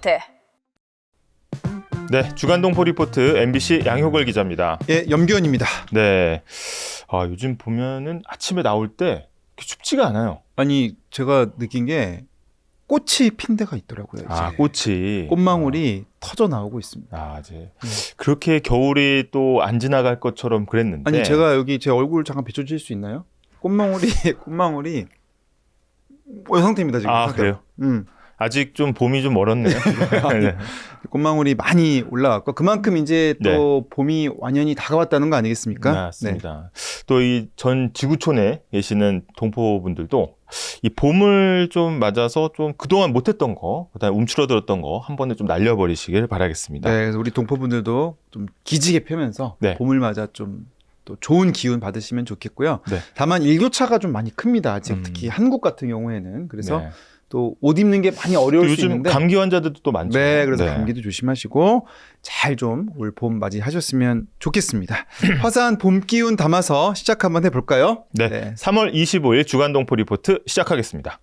리포트. 네, 주간 동포 리포트 MBC 양효걸 기자입니다. 예, 염기원입니다. 네, 요즘 보면은 아침에 나올 때 춥지가 않아요. 아니, 제가 느낀 게 꽃이 핀 데가 있더라고요. 이제. 꽃이 꽃망울이 터져 나오고 있습니다. 이제 그렇게 겨울이 또 안 지나갈 것처럼 그랬는데. 아니, 제가 여기 제 얼굴 잠깐 비춰주실 수 있나요? 꽃망울이 이 상태입니다 지금. 그래요? 아직 좀 봄이 좀 멀었네요. 네. 꽃망울이 많이 올라왔고 그만큼 이제 또 봄이 완연히 다가왔다는 거 아니겠습니까? 맞습니다. 또 이 전 지구촌에 계시는 동포분들도 이 봄을 좀 맞아서 좀 그동안 못했던 거, 그다음에 움츠러들었던 거 한 번에 좀 날려버리시길 바라겠습니다. 네, 그래서 우리 동포분들도 좀 기지개 펴면서 봄을 맞아 좀 또 좋은 기운 받으시면 좋겠고요. 네. 다만 일교차가 좀 많이 큽니다. 아직 특히 한국 같은 경우에는. 그래서 또 옷 입는 게 많이 어려울 수 있는데 요즘 감기 환자들도 또 많죠. 네, 그래서 감기도 조심하시고 잘 좀 올 봄 맞이하셨으면 좋겠습니다. 화사한 봄 기운 담아서 시작 한번 해볼까요? 네. 3월 25일 주간 동포 리포트 시작하겠습니다.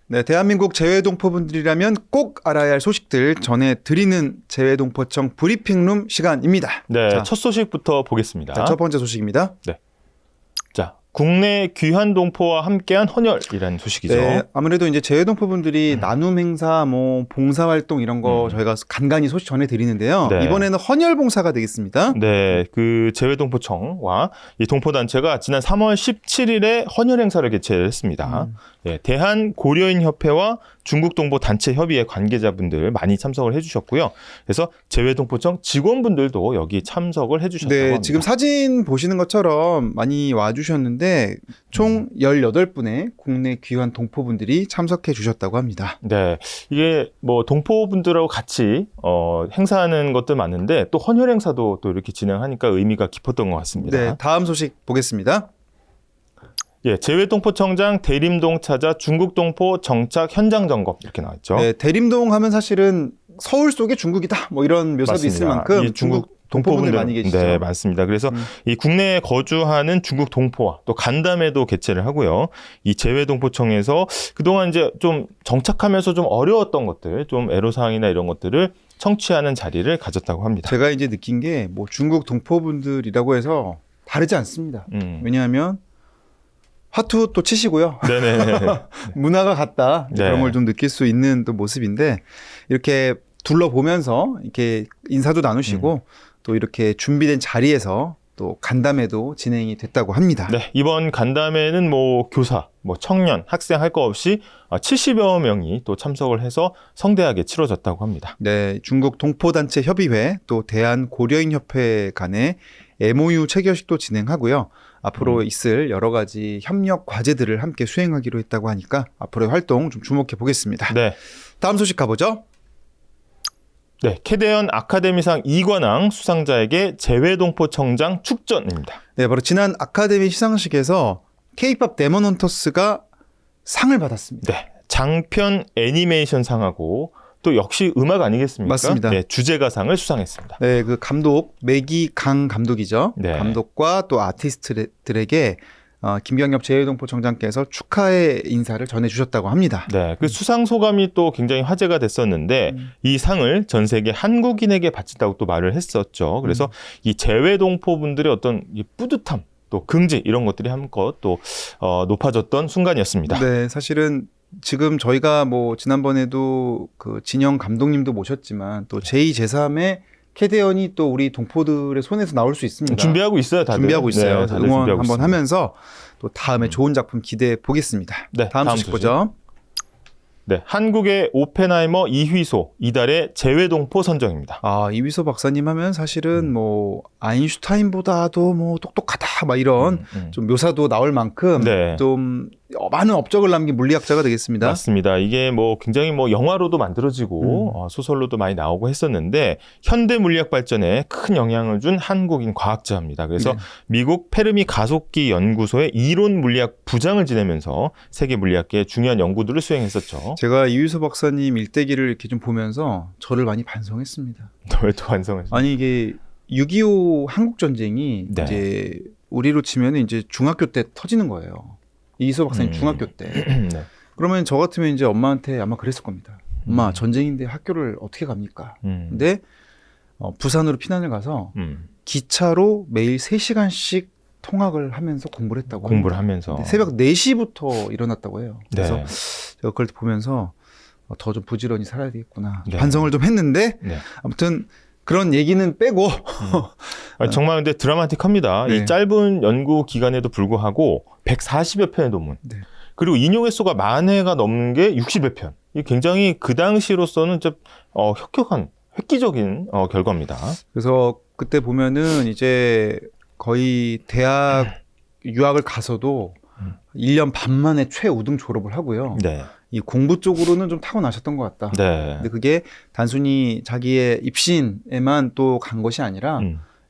네, 대한민국 재외동포분들이라면 꼭 알아야 할 소식들 전해드리는 재외동포청 브리핑룸 시간입니다. 네, 자, 첫 소식부터 보겠습니다. 자, 첫 번째 소식입니다. 네. 자, 국내 귀한 동포와 함께한 헌혈이라는 소식이죠. 네, 아무래도 이제 재외동포분들이 나눔 행사, 뭐 봉사활동 이런 거 저희가 간간히 소식 전해드리는데요. 네. 이번에는 헌혈 봉사가 되겠습니다. 네, 그 재외동포청과 이 동포단체가 지난 3월 17일에 헌혈 행사를 개최했습니다. 예, 대한고려인협회와 중국동포단체협의회 관계자분들 많이 참석을 해주셨고요. 그래서 재외동포청 직원분들도 여기 참석을 해주셨다고 네, 합니다. 지금 사진 보시는 것처럼 많이 와주셨는데 총 18분의 국내 귀한 동포분들이 참석해 주셨다고 합니다. 네, 이게 뭐 동포분들하고 같이 행사하는 것들 많은데 또 헌혈 행사도 또 이렇게 진행하니까 의미가 깊었던 것 같습니다. 네, 다음 소식 보겠습니다. 예, 재외동포청장 대림동 찾아 중국동포 정착 현장 점검 이렇게 나왔죠. 네, 대림동 하면 사실은 서울 속에 중국이다 뭐 이런 묘사도 맞습니다. 있을 만큼 이 중국 동포분들 많이 계시죠. 네, 맞습니다. 그래서 이 국내에 거주하는 중국 동포와 또 간담회도 개최를 하고요. 이 재외동포청에서 그동안 이제 좀 정착하면서 좀 어려웠던 것들, 좀 애로사항이나 이런 것들을 청취하는 자리를 가졌다고 합니다. 제가 이제 느낀 게 뭐 중국 동포분들이라고 해서 다르지 않습니다. 왜냐하면 화투 또 치시고요. 네네. 문화가 같다. 네. 그런 걸 좀 느낄 수 있는 또 모습인데 이렇게 둘러보면서 이렇게 인사도 나누시고 또 이렇게 준비된 자리에서 또 간담회도 진행이 됐다고 합니다. 네, 이번 간담회는 뭐 교사, 뭐 청년, 학생 할 거 없이 70여 명이 또 참석을 해서 성대하게 치러졌다고 합니다. 네, 중국 동포단체 협의회 또 대한고려인협회 간의 MOU 체결식도 진행하고요. 앞으로 있을 여러 가지 협력 과제들을 함께 수행하기로 했다고 하니까 앞으로의 활동 좀 주목해 보겠습니다. 네. 다음 소식 가보죠. 네, 캐대언 아카데미상 2관왕 수상자에게 재외동포청장 축전입니다. 네, 바로 지난 아카데미 시상식에서 K-팝 데몬헌터스가 상을 받았습니다. 네, 장편 애니메이션 상하고 또 역시 음악 아니겠습니까? 맞습니다. 네, 주제가상을 수상했습니다. 네, 그 감독 매기강 감독이죠. 네. 감독과 또 아티스트들에게 김경엽 재외동포청장께서 축하의 인사를 전해주셨다고 합니다. 네, 그 수상 소감이 또 굉장히 화제가 됐었는데 이 상을 전 세계 한국인에게 바친다고 또 말을 했었죠. 그래서 이 재외동포분들의 어떤 이 뿌듯함, 또 긍지 이런 것들이 한껏 또 높아졌던 순간이었습니다. 네, 사실은 지금 저희가 뭐 지난번에도 그 진영 감독님도 모셨지만 또 제2, 제3의 캐대언이 또 우리 동포들의 손에서 나올 수 있습니다. 준비하고 있어요, 다들. 준비하고 있어요. 네, 다들 응원 준비하고 한번 있습니다. 하면서 또 다음에 좋은 작품 기대해 보겠습니다. 네, 다음 소식 보죠. 네, 한국의 오펜하이머 이휘소 이달의 재외동포 선정입니다. 이휘소 박사님 하면 사실은 뭐 아인슈타인보다도 뭐 똑똑하다 막 이런 좀 묘사도 나올 만큼 좀 많은 업적을 남긴 물리학자가 되겠습니다. 맞습니다. 이게 뭐 굉장히 뭐 영화로도 만들어지고 소설로도 많이 나오고 했었는데 현대 물리학 발전에 큰 영향을 준 한국인 과학자입니다. 그래서 미국 페르미 가속기 연구소의 이론 물리학 부장을 지내면서 세계 물리학계의 중요한 연구들을 수행했었죠. 제가 이휘소 박사님 일대기를 이렇게 좀 보면서 저를 많이 반성했습니다. 왜 또 반성하시죠? 아니 이게 6.25 한국 전쟁이 이제 우리로 치면 이제 중학교 때 터지는 거예요. 이희소 박사님 중학교 때. 네. 그러면 저 같으면 이제 엄마한테 아마 그랬을 겁니다. 엄마 전쟁인데 학교를 어떻게 갑니까? 근데 부산으로 피난을 가서 기차로 매일 3시간씩 통학을 하면서 공부를 했다고 공부를 합니다. 하면서 새벽 4시부터 일어났다고 해요. 그래서 네. 제가 그걸 보면서 더 좀 부지런히 살아야 되겠구나. 네. 반성을 좀 했는데 네. 아무튼 그런 얘기는 빼고 정말 근데 드라마틱합니다. 네. 이 짧은 연구 기간에도 불구하고 140여 편의 논문. 네. 그리고 인용 횟수가 10,000회가 넘는 게 60여 편. 이 굉장히 그 당시로서는 좀 혁혁한 획기적인 결과입니다. 그래서 그때 보면은 이제 거의 대학 유학을 가서도 1년 반 만에 최우등 졸업을 하고요. 네. 이 공부 쪽으로는 좀 타고나셨던 것 같다. 네. 근데 그게 단순히 자기의 입신에만 또 간 것이 아니라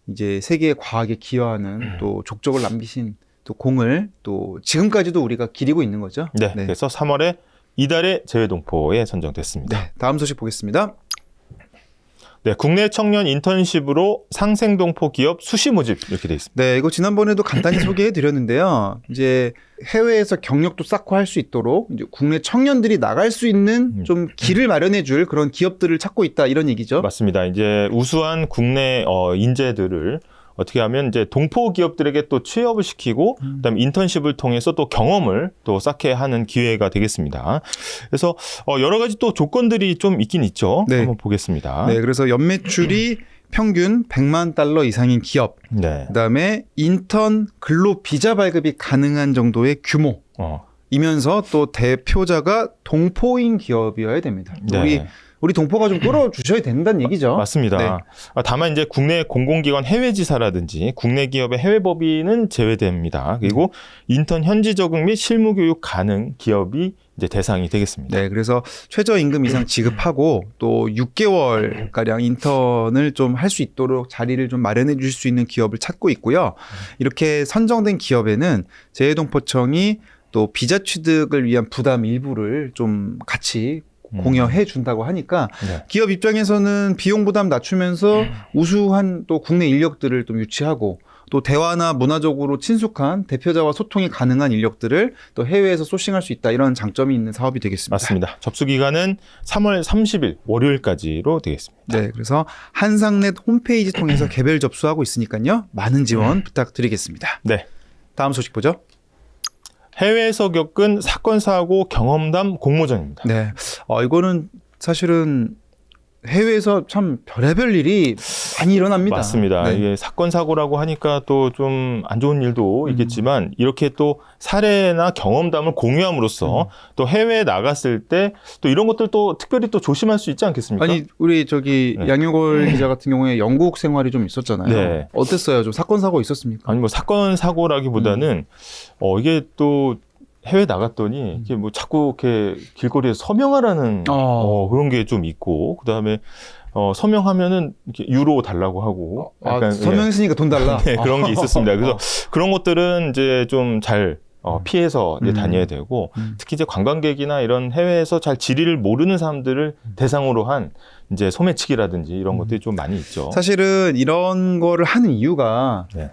이제 세계 과학에 기여하는 또 족적을 남기신 또 공을 또 지금까지도 우리가 기리고 있는 거죠. 네. 그래서 3월에 이달의 재외동포에 선정됐습니다. 네, 다음 소식 보겠습니다. 네, 국내 청년 인턴십으로 상생동포 기업 수시 모집 이렇게 돼 있습니다. 네, 이거 지난번에도 간단히 소개해 드렸는데요. 이제 해외에서 경력도 쌓고 할 수 있도록 이제 국내 청년들이 나갈 수 있는 좀 길을 마련해 줄 그런 기업들을 찾고 있다 이런 얘기죠. 맞습니다. 이제 우수한 국내 인재들을 어떻게 하면 이제 동포 기업들에게 또 취업을 시키고 그다음에 인턴십을 통해서 또 경험을 또 쌓게 하는 기회가 되겠습니다. 그래서 여러 가지 또 조건들이 좀 있긴 있죠. 네. 한번 보겠습니다. 네, 그래서 연매출이 평균 100만 달러 이상인 기업, 네. 그다음에 인턴 근로 비자 발급이 가능한 정도의 규모이면서 또 대표자가 동포인 기업이어야 됩니다. 네. 우리 동포가 좀 끌어주셔야 된다는 얘기죠. 맞습니다. 네. 다만 이제 국내 공공기관 해외지사라든지 국내 기업의 해외법인은 제외됩니다. 그리고 인턴 현지 적응 및 실무 교육 가능 기업이 이제 대상이 되겠습니다. 네, 그래서 최저임금 이상 지급하고 또 6개월 가량 인턴을 좀 할 수 있도록 자리를 좀 마련해 줄 수 있는 기업을 찾고 있고요. 이렇게 선정된 기업에는 재외동포청이 또 비자 취득을 위한 부담 일부를 좀 같이 공여해 준다고 하니까 네. 기업 입장에서는 비용 부담 낮추면서 우수한 또 국내 인력들을 좀 유치하고 또 대화나 문화적으로 친숙한 대표자와 소통이 가능한 인력들을 또 해외에서 소싱할 수 있다 이런 장점이 있는 사업이 되겠습니다. 맞습니다. 접수 기간은 3월 30일 월요일까지로 되겠습니다. 네, 그래서 한상넷 홈페이지 통해서 개별 접수하고 있으니까요. 많은 지원 부탁드리겠습니다. 네. 다음 소식 보죠. 해외에서 겪은 사건, 사고, 경험담 공모전입니다. 네, 이거는 사실은 해외에서 참 별의별 일이 많이 일어납니다. 맞습니다. 네. 이게 사건, 사고라고 하니까 또 좀 안 좋은 일도 있겠지만 이렇게 또 사례나 경험담을 공유함으로써 또 해외에 나갔을 때 또 이런 것들 또 특별히 또 조심할 수 있지 않겠습니까? 아니 우리 저기 네. 양효걸 기자 같은 경우에 영국 생활이 좀 있었잖아요. 네. 어땠어요? 좀 사건 사고 있었습니까? 아니 뭐 사건, 사고라기보다는 이게 또 해외 나갔더니 이게 뭐 자꾸 이렇게 길거리에서 서명하라는 그런 게 좀 있고 그다음에 서명하면은 이렇게 유로 달라고 하고 약간 서명했으니까 돈 달라. 네, 그런 게 있었습니다. 그래서 그런 것들은 이제 좀 잘 피해서 이제 다녀야 되고 특히 이제 관광객이나 이런 해외에서 잘 지리를 모르는 사람들을 대상으로 한 이제 소매치기라든지 이런 것들이 좀 많이 있죠. 사실은 이런 거를 하는 이유가 네.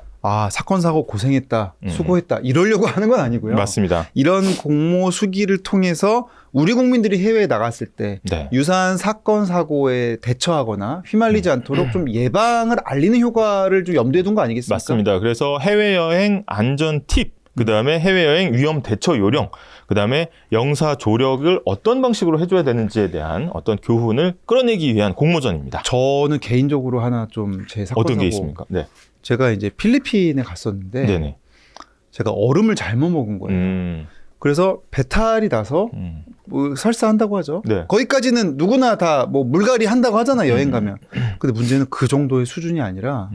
사건 사고 고생했다, 수고했다 이러려고 하는 건 아니고요. 맞습니다. 이런 공모 수기를 통해서 우리 국민들이 해외에 나갔을 때 네. 유사한 사건 사고에 대처하거나 휘말리지 않도록 좀 예방을 알리는 효과를 좀 염두에 둔 거 아니겠습니까? 맞습니다. 그래서 해외여행 안전 팁, 그다음에 해외여행 위험 대처 요령, 그다음에 영사 조력을 어떤 방식으로 해줘야 되는지에 대한 어떤 교훈을 끌어내기 위한 공모전입니다. 저는 개인적으로 하나 좀 제 사건 어떤 게 사고 있습니까? 네. 제가 이제 필리핀에 갔었는데 네네. 제가 얼음을 잘못 먹은 거예요. 그래서 배탈이 나서 뭐 설사한다고 하죠. 네. 거기까지는 누구나 다 뭐 물갈이 한다고 하잖아요. 여행 가면. 근데 문제는 그 정도의 수준이 아니라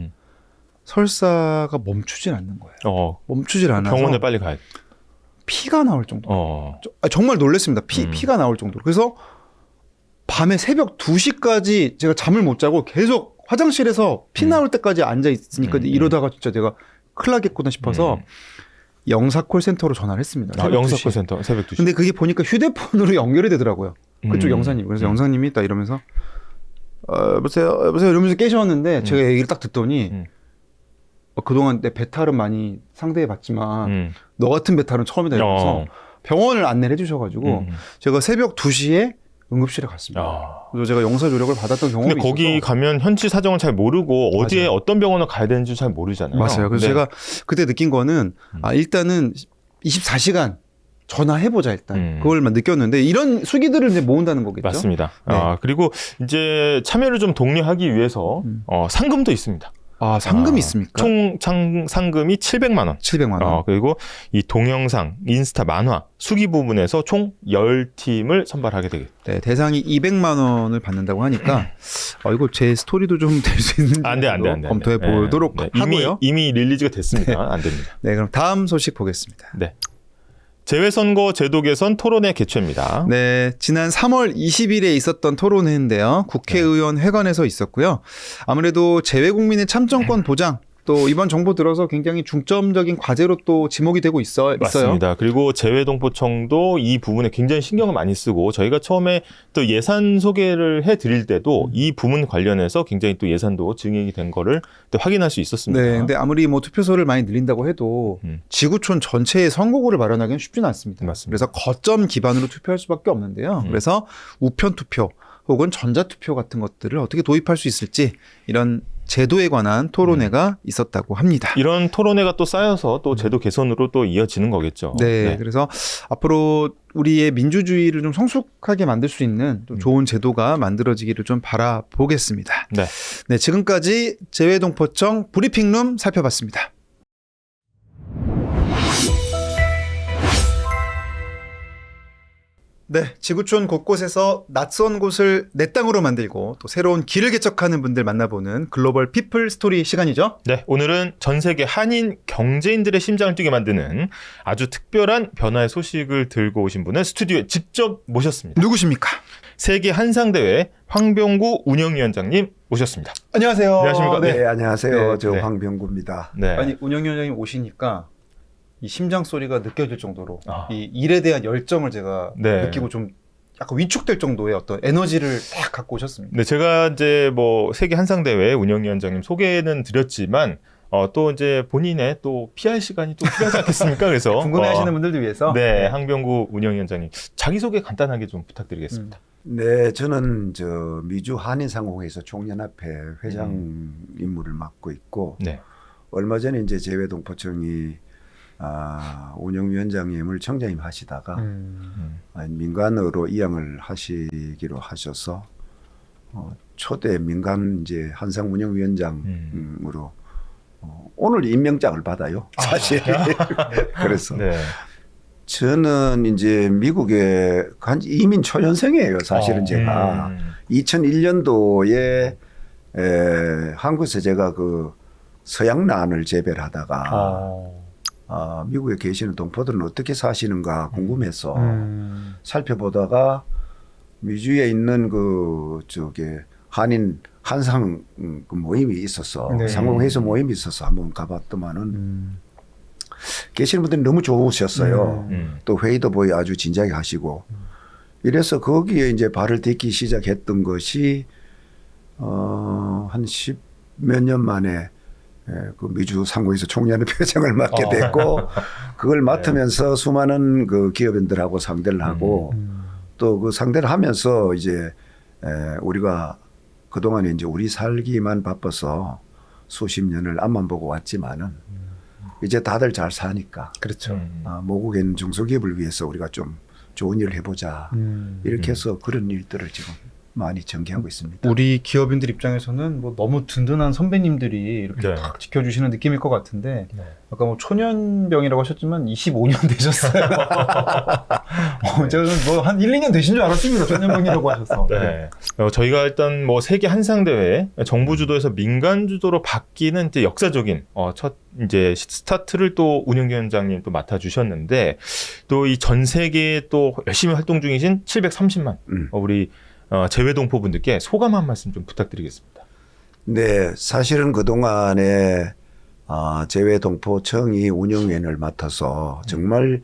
설사가 멈추질 않는 거예요. 멈추질 않아서 병원에 빨리 가야 돼. 피가 나올 정도로. 정말 놀랐습니다. 피가 나올 정도로. 그래서 밤에 새벽 2시까지 제가 잠을 못 자고 계속 화장실에서 피 나올 때까지 앉아 있으니까 이러다가 진짜 내가 큰일 나겠구나 싶어서 영사 콜센터로 전화를 했습니다. 영사 콜센터 새벽 2시. 근데 그게 보니까 휴대폰으로 연결이 되더라고요. 그쪽 영사님. 그래서 영사님이 딱 이러면서 여보세요 이러면서 깨셨는데 제가 얘기를 딱 듣더니 그동안 내 배탈은 많이 상대해봤지만 너 같은 배탈은 처음이다 이러면서 병원을 안내를 해주셔가지고 제가 새벽 2시에 응급실에 갔습니다. 그래서 제가 영사조력을 받았던 경험이 근데 거기 있어서. 가면 현지 사정을 잘 모르고 어디에 맞아요. 어떤 병원을 가야 되는지 잘 모르잖아요. 맞아요. 그래서 네. 제가 그때 느낀 거는 일단은 24시간 전화해보자 일단 그걸만 느꼈는데 이런 수기들을 이제 모은다는 거겠죠. 맞습니다. 네. 그리고 이제 참여를 좀 독려하기 위해서 상금도 있습니다. 상금이 있습니까? 총 상금이 700만 원. 700만 원. 그리고 이 동영상, 인스타, 만화, 수기 부분에서 총 10팀을 선발하게 되겠습니다. 네, 대상이 200만 원을 받는다고 하니까 이거 제 스토리도 좀 될 수 있는지 안 돼. 검토해 보도록 하고요. 이미 릴리즈가 됐습니다. 안 됩니다. 네, 그럼 다음 소식 보겠습니다. 네. 재외선거 제도 개선 토론회 개최입니다. 네, 지난 3월 20일에 있었던 토론회인데요. 국회의원 회관에서 있었고요. 아무래도 재외국민의 참정권 보장, 또 이번 정부 들어서 굉장히 중점적인 과제로 또 지목이 되고 있어요. 맞습니다. 그리고 재외동포청도 이 부분에 굉장히 신경을 많이 쓰고 저희가 처음에 또 예산 소개를 해드릴 때도 이 부분 관련해서 굉장히 또 예산도 증액이 된 거를 또 확인할 수 있었습니다. 네, 근데 아무리 뭐 투표소를 많이 늘린다고 해도 지구촌 전체의 선거구를 마련하기는 쉽지는 않습니다. 맞습니다. 그래서 거점 기반으로 투표할 수밖에 없는데요. 그래서 우편 투표 혹은 전자 투표 같은 것들을 어떻게 도입할 수 있을지 이런 제도에 관한 토론회가 있었다고 합니다. 이런 토론회가 또 쌓여서 또 제도 개선으로 또 이어지는 거겠죠. 네, 그래서 앞으로 우리의 민주주의를 좀 성숙하게 만들 수 있는 좀 좋은 제도가 만들어지기를 좀 바라보겠습니다. 네. 네, 지금까지 재외동포청 브리핑룸 살펴봤습니다. 네, 지구촌 곳곳에서 낯선 곳을 내 땅으로 만들고 또 새로운 길을 개척하는 분들 만나보는 글로벌 피플 스토리 시간이죠. 네, 오늘은 전 세계 한인 경제인들의 심장을 뛰게 만드는 아주 특별한 변화의 소식을 들고 오신 분을 스튜디오에 직접 모셨습니다. 누구십니까? 세계 한상대회 황병구 운영위원장님 모셨습니다. 안녕하세요. 안녕하십니까? 네, 안녕하세요. 네, 저 네. 황병구입니다. 네. 아니 운영위원장님 오시니까 이 심장 소리가 느껴질 정도로 아. 이 일에 대한 열정을 제가 네. 느끼고 좀 약간 위축될 정도의 어떤 에너지를 딱 갖고 오셨습니다. 네, 제가 이제 뭐 세계 한상대회 운영위원장님 소개는 드렸지만 또 이제 본인의 또 PR 시간이 또 필요하지 않겠습니까? 그래서 궁금해하시는 분들도 위해서 네, 황병구 운영위원장님 자기 소개 간단하게 좀 부탁드리겠습니다. 네, 저는 저 미주 한인상공회에서 총연합회 회장 임무를 맡고 있고 네. 얼마 전에 이제 재외동포청이 운영위원장님을 청장님 하시다가 민간으로 이양을 하시기로 하셔서 초대 민간 이제 한상 운영위원장으로 오늘 임명장을 받아요. 사실 그래서 네. 저는 이제 미국에 간 이민 초년생이에요. 사실은 제가 2001년도에 한국에서 제가 그 서양란을 재배를 하다가 미국에 계시는 동포들은 어떻게 사시는가 궁금해서 살펴보다가 미주에 있는 그 저게 한상 그 모임이 있어서 네. 상공회에서 모임이 있어서 한번 가봤더만은 계시는 분들이 너무 좋으셨어요. 또 회의도 보이 아주 진지하게 하시고 이래서 거기에 이제 발을 딛기 시작했던 것이 한 10몇 년 만에 그 미주 상공에서 총연합 회장을 맡게 됐고 그걸 맡으면서 수많은 그 기업인들하고 상대를 하고 또 그 상대를 하면서 이제 우리가 그동안에 이제 우리 살기만 바빠서 수십 년을 앞만 보고 왔지만은 이제 다들 잘 사니까 그렇죠. 모국에 있는 중소기업을 위해서 우리가 좀 좋은 일을 해보자 이렇게 해서 그런 일들을 지금 많이 전개하고 있습니다. 우리 기업인들 입장에서는 뭐 너무 든든한 선배님들이 이렇게 네. 탁 지켜주시는 느낌일 것 같은데 네. 아까 뭐 초년병이라고 하셨지만 25년 되셨어요. 저는 뭐 한 1, 2년 되신 줄 알았습니다. 초년병이라고 하셔서. 네. 저희가 일단 뭐 세계 한상대회 정부 주도에서 민간 주도로 바뀌는 이제 역사적인 첫 이제 스타트를 또 운영위원장님 또 맡아주셨는데 또 이 전 세계에 또 열심히 활동 중이신 730만 우리 재외동포 분들께 소감 한 말씀 좀 부탁드리겠습니다. 네, 사실은 그동안에 재외동포청이 운영위원을 맡아서 정말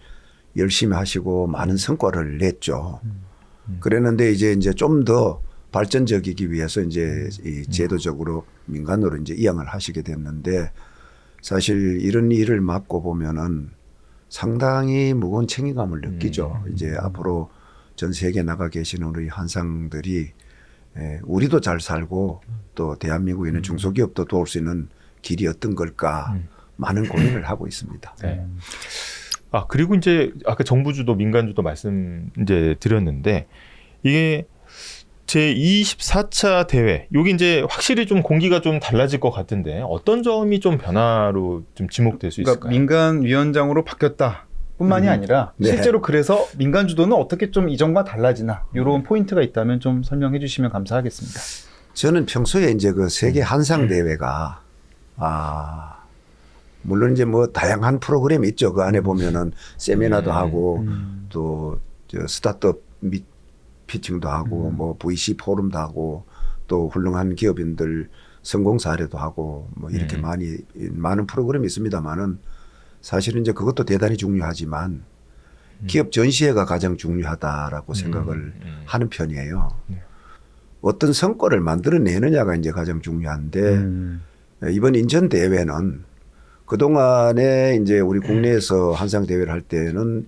열심히 하시고 많은 성과를 냈죠. 그랬는데 이제 좀 더 발전적이기 위해서 이제 이 제도적으로 민간으로 이제 이양을 하시게 됐는데 사실 이런 일을 맡고 보면은 상당히 무거운 책임감을 느끼죠. 이제 앞으로 전 세계 나가 계시는 우리 한상들이 우리도 잘 살고 또 대한민국에 있는 중소기업도 도울 수 있는 길이 어떤 걸까 많은 고민을 하고 있습니다. 네. 아, 그리고 이제 아까 정부주도 민간주도 말씀 이제 드렸는데 이게 제 24차 대회 여기 이제 확실히 좀 공기가 좀 달라질 것 같은데 어떤 점이 좀 변화로 좀 지목될 수 있을까요? 그러니까 민간 위원장으로 바뀌었다. 뿐만이 아니라 네. 실제로 그래서 민간 주도는 어떻게 좀 이전과 달라지나 이런 포인트가 있다면 좀 설명해 주시면 감사하겠습니다. 저는 평소에 이제 그 세계 한상 대회가 물론 이제 뭐 다양한 프로그램이 있죠. 그 안에 보면은 세미나도 하고 또 저 스타트업 피칭도 하고 뭐 VC 포럼도 하고 또 훌륭한 기업인들 성공 사례도 하고 뭐 이렇게 많은 프로그램이 있습니다만은 사실은 이제 그것도 대단히 중요하지만 기업 전시회가 가장 중요하다라고 생각을 하는 편이에요. 어떤 성과를 만들어내느냐가 이제 가장 중요한데 이번 인천 대회는 그동안에 이제 우리 국내에서 한상 대회를 할 때는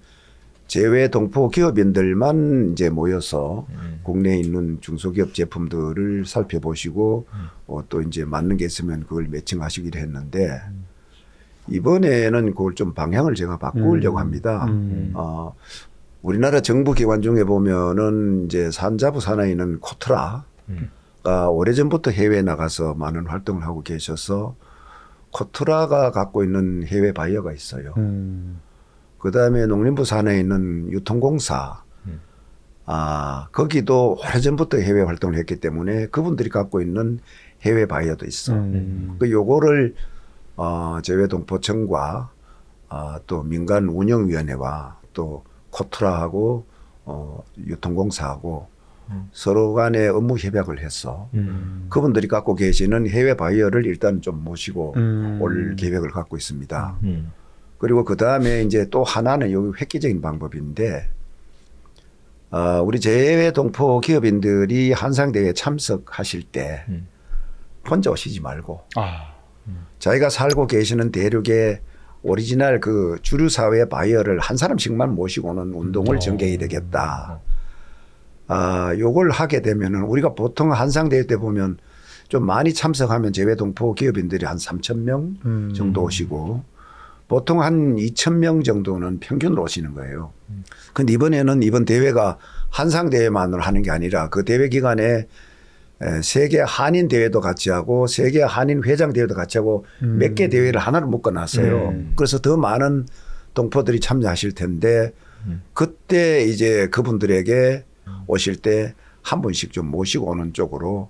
제외 동포 기업인들만 이제 모여서 국내에 있는 중소기업 제품들을 살펴보시고 또 이제 맞는 게 있으면 그걸 매칭하시기로 했는데 이번에는 그걸 좀 방향을 제가 바꾸려고 합니다. 우리나라 정부 기관 중에 보면은 이제 산자부 산하에 있는 코트라가 오래전부터 해외에 나가서 많은 활동을 하고 계셔서 코트라가 갖고 있는 해외 바이어가 있어요. 그다음에 농림부 산하에 있는 유통공사 거기도 오래전부터 해외 활동을 했기 때문에 그분들이 갖고 있는 해외 바이어도 있어. 그 요거를 제외동포청과 또 민간 운영위원회와 또 코트라하고 유통공사하고 서로 간에 업무 협약을 해서 그분들이 갖고 계시는 해외 바이어를 일단 좀 모시고 올 계획을 갖고 있습니다. 그리고 그 다음에 이제 또 하나는 여기 획기적인 방법인데 우리 제외 동포 기업인들이 한상대회에 참석하실 때 혼자 오시지 말고 자기가 살고 계시는 대륙의 오리지널 그 주류 사회 바이어를 한 사람씩만 모시고는 운동을 전개해야 되겠다. 요걸 하게 되면은 우리가 보통 한상대회 때 보면 좀 많이 참석하면 제외 동포 기업인들이 한 3,000명 정도 오시고 보통 한 2,000명 정도는 평균으로 오시는 거예요. 근데 이번에는 이번 대회가 한상대회만으로 하는 게 아니라 그 대회 기간에 세계 한인 대회도 같이 하고 세계 한인 회장 대회도 같이 하고 몇 개 대회를 하나로 묶어놨어요. 그래서 더 많은 동포들이 참여하실 텐데 그때 이제 그분들에게 오실 때 한 분씩 좀 모시고 오는 쪽으로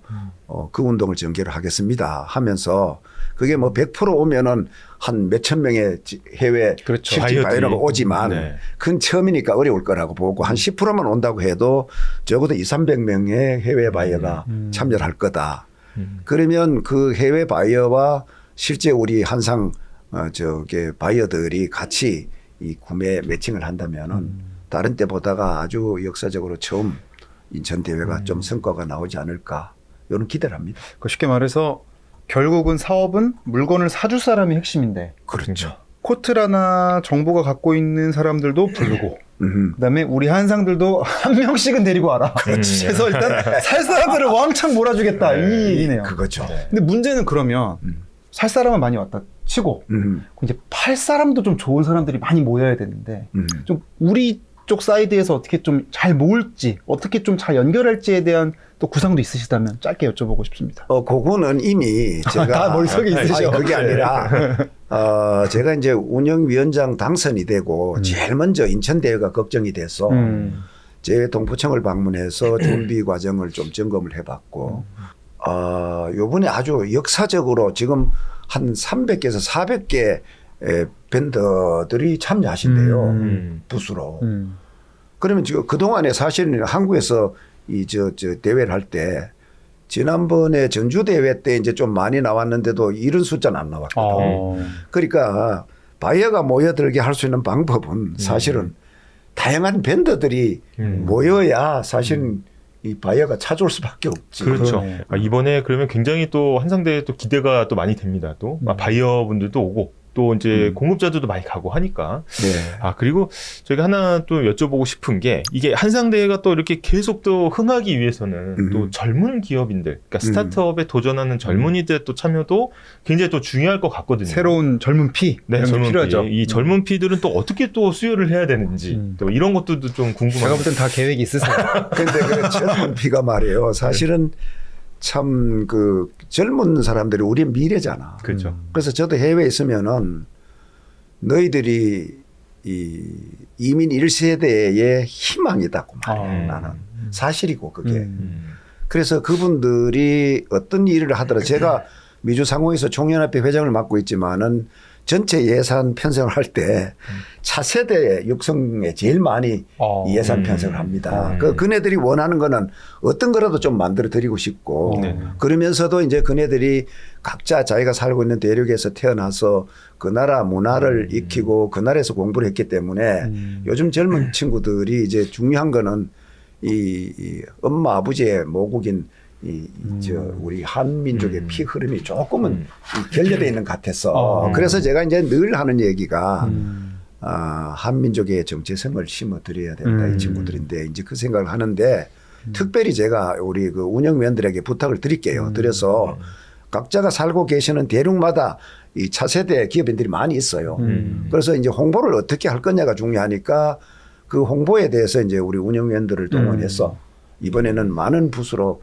그 운동을 전개를 하겠습니다 하면서 그게 뭐 100% 오면은 한 몇천 명의 해외 실질 바이어가 오지만 그건 처음이니까 어려울 거라고 보고 한 10%만 온다고 해도 적어도 200~300명의 해외 바이어가 참여를 할 거다. 그러면 그 해외 바이어와 실제 우리 한상 바이어들이 같이 이 구매 매칭을 한다면은 다른 때보다가 아주 역사적으로 처음 인천 대회가 좀 성과가 나오지 않을까 이런 기대를 합니다. 쉽게 말해서 결국은 사업은 물건을 사줄 사람이 핵심인데 그렇죠. 코트라나 정부가 갖고 있는 사람들도 부르고 그다음에 우리 한상들도 한 명씩은 데리고 와라. 그래서 일단 살 사람들을 왕창 몰아주겠다 이 얘기네요. 그거죠. 근데 문제는 그러면 살 사람은 많이 왔다 치고 이제 팔 사람도 좀 좋은 사람들이 많이 모여야 되는데 좀 우리 쪽 사이드에서 어떻게 좀 잘 모을지 어떻게 좀 잘 연결할지에 대한 또 구상도 있으시다면 짧게 여쭤보고 싶습니다. 그거는 이미 제가 다 머릿속에 있으셔. 그게 아니라 제가 이제 운영위원장 당선이 되고 제일 먼저 인천 대회가 걱정이 돼서 제 동포청을 방문해서 준비 과정을 좀 점검을 해봤고 요번에 아주 역사적으로 지금 한 300개에서 400개 밴더들이 참여하신대요. 부스로. 그러면 지금 그동안에 사실은 한국에서 대회를 할 때 지난번에 전주대회 때 이제 좀 많이 나왔는데도 이런 숫자는 안 나왔거든. 그러니까 바이어가 모여들게 할 수 있는 방법은 사실은 다양한 밴더들이 모여야 사실은 이 바이어가 찾아올 수밖에 없지. 그렇죠. 이번에 그러면 굉장히 또 한상대회 또 기대가 또 많이 됩니다. 또 바이어 분들도 오고 또 이제 공급자들도 많이 가고 하니까. 네. 그리고 저희가 하나 또 여쭤보고 싶은 게 이게 한상대회가 또 이렇게 계속 또 흥하기 위해서는 또 젊은 기업인들, 그러니까 스타트업에 도전하는 젊은이들의 또 참여도 굉장히 또 중요할 것 같거든요. 새로운 젊은 피 네, 이런 게 젊은 필요하죠. 피. 이 젊은 피들은 또 어떻게 또 수요를 해야 되는지 또 이런 것들도 좀 궁금합니다. 제가 볼 땐 다 계획이 있으세요. 근데 그 젊은 피가 말이에요. 사실은 참 그 젊은 사람들이 우리 미래잖아. 그렇죠. 그래서 저도 해외에 있으면은 너희들이 이 이민 1세대의 희망이다고 말해. 나는 사실이고 그게. 그래서 그분들이 어떤 일을 하더라도 제가 미주상공에서 총연합회 회장을 맡고 있지만은 전체 예산 편성을 할 때 차세대 육성에 제일 많이 예산 편성을 합니다. 그네들이 원하는 거는 어떤 거라도 좀 만들어 드리고 싶고 그러면서도 이제 그네들이 각자 자기가 살고 있는 대륙에서 태어나서 그 나라 문화를 익히고 그 나라에서 공부를 했기 때문에 요즘 젊은 친구들이 이제 중요한 거는 이 엄마 아버지의 모국인 우리 한민족의 피 흐름이 조금은 결여되어 있는 것 같아서 그래서 제가 이제 늘 하는 얘기가 한민족의 정체성을 심어 드려야 된다 이 친구들인데 이제 그 생각을 하는데 특별히 제가 우리 그 운영위원들에게 부탁을 드릴게요. 드려서 각자가 살고 계시는 대륙마다 이 차세대 기업인들이 많이 있어요. 그래서 이제 홍보를 어떻게 할 거냐가 중요하니까 그 홍보에 대해서 이제 우리 운영위원들을 동원해서 이번에는 많은 부스로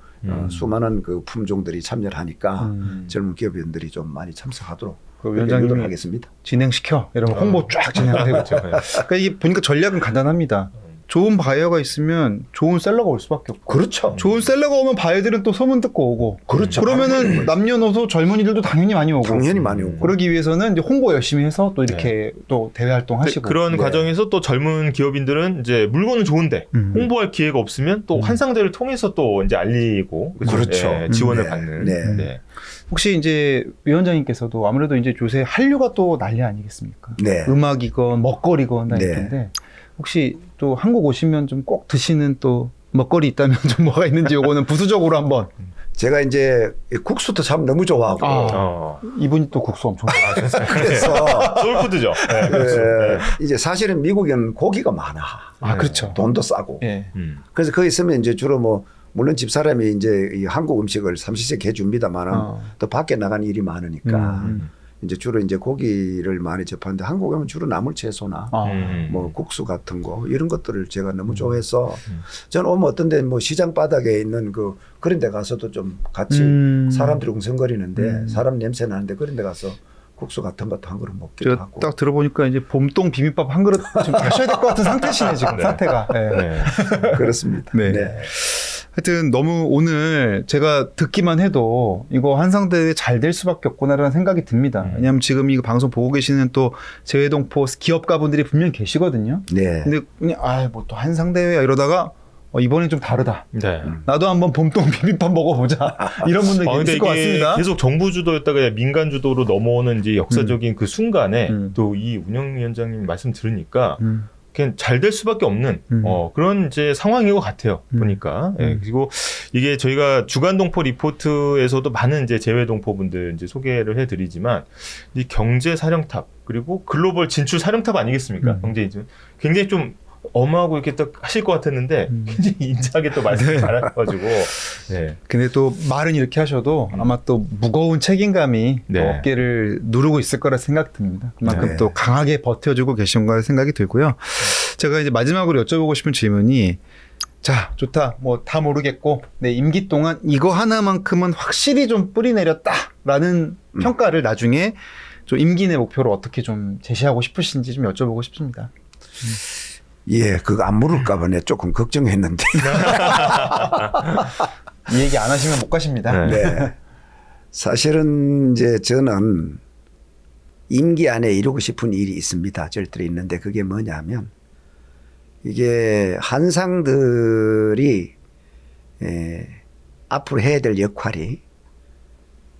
수많은 그 품종들이 참여를 하니까 젊은 기업인들이 좀 많이 참석하도록 그 위원장님이 하겠습니다. 진행시켜 이러면 홍보 쫙 진행하고 있죠. 그러니까 이게 보니까 전략은 간단합니다. 좋은 바이어가 있으면 좋은 셀러가 올 수밖에 없고. 그렇죠. 좋은 셀러가 오면 바이어들은 또 소문 듣고 오고. 그렇죠. 그러면은 남녀노소 젊은이들도 당연히 많이 오고. 당연히 많이 오고. 그러기 위해서는 이제 홍보 열심히 해서 또 이렇게 또 대외 활동하시고. 그런 과정에서 또 젊은 기업인들은 이제 물건은 좋은데 홍보할 기회가 없으면 또 한상대를 통해서 또 이제 알리고 그렇죠. 예, 지원을 받는. 네. 네. 혹시 이제 위원장님께서도 아무래도 이제 요새 한류가 또 난리 아니겠습니까? 네. 음악이건 먹거리건 다 네. 있는데 혹시 또 한국 오시면 좀 꼭 드시는 또 먹거리 있다면 좀 뭐가 있는지 요거는 부수적으로 한번. 제가 이제 국수도 참 너무 좋아하고 이분이 또 국수 엄청 좋아하셔서. 그래서 소울푸드죠. 네, 그렇죠. 네. 이제 사실은 미국에는 고기가 많아. 그렇죠. 돈도 싸고. 예. 그래서 거기 있으면 이제 주로 뭐 물론 집사람이 이제 이 한국 음식을 삼시세끼 해줍니다만은 또 밖에 나가는 일이 많으니까 이제 주로 이제 고기를 많이 접하는데 한국에 오면 주로 나물 채소나 뭐 국수 같은 거 이런 것들을 제가 너무 좋아해서 저는 오면 어떤데 뭐 시장 바닥에 있는 그런 데 가서도 좀 같이 사람들이 웅성거리는데 사람 냄새 나는데 그런 데 가서 국수 같은 것도 한 그릇 먹기도 제가 하고. 딱 들어보니까 이제 봄동 비빔밥 한 그릇 좀 하셔야 될 것 같은 상태시네 지금 상태가. 네. 네. 그렇습니다. 네. 네. 하여튼 너무 오늘 제가 듣기만 해도 이거 한상대회 잘 될 수밖에 없구나라는 생각이 듭니다. 왜냐하면 지금 이 방송 보고 계시는 또 재외동포 기업가분들이 분명 계시거든요. 네. 근데 그냥 뭐 또 한상대회야 이러다가 이번엔 좀 다르다. 네. 나도 한번 봄동 비빔밥 먹어보자. 이런 분들 근데 있을 것 이게 같습니다. 계속 정부 주도였다가 민간 주도로 넘어오는 이제 역사적인 그 순간에 또 이 운영위원장님 말씀 들으니까 그냥 잘 될 수밖에 없는 그런 이제 상황인 것 같아요. 보니까. 예, 그리고 이게 저희가 주간 동포 리포트에서도 많은 이제 재외 동포분들 이제 소개를 해드리지만 이 경제 사령탑 그리고 글로벌 진출 사령탑 아니겠습니까? 굉장히 좀 엄하고 이렇게 딱 하실 것 같았는데 굉장히 인자하게 또 말씀 잘하셔가지고. 네. 근데 또 말은 이렇게 하셔도 아마 또 무거운 책임감이 네. 또 어깨를 누르고 있을 거라 생각 듭니다. 그만큼 네. 또 강하게 버텨주고 계신 거라 생각이 들고요. 제가 이제 마지막으로 여쭤보고 싶은 질문이 자, 좋다. 뭐 다 모르겠고 내 임기 동안 이거 하나만큼은 확실히 좀 뿌리 내렸다라는 평가를 나중에 좀 임기 내 목표로 어떻게 좀 제시하고 싶으신지 좀 여쭤보고 싶습니다. 예, 그거 안 물을까 봐 조금 걱정했는데. 이 얘기 안 하시면 못 가십니다. 네. 사실은 이제 저는 임기 안에 이루고 싶은 일이 있습니다. 절대로 있는데 그게 뭐냐면 이게 한상들이 앞으로 해야 될 역할이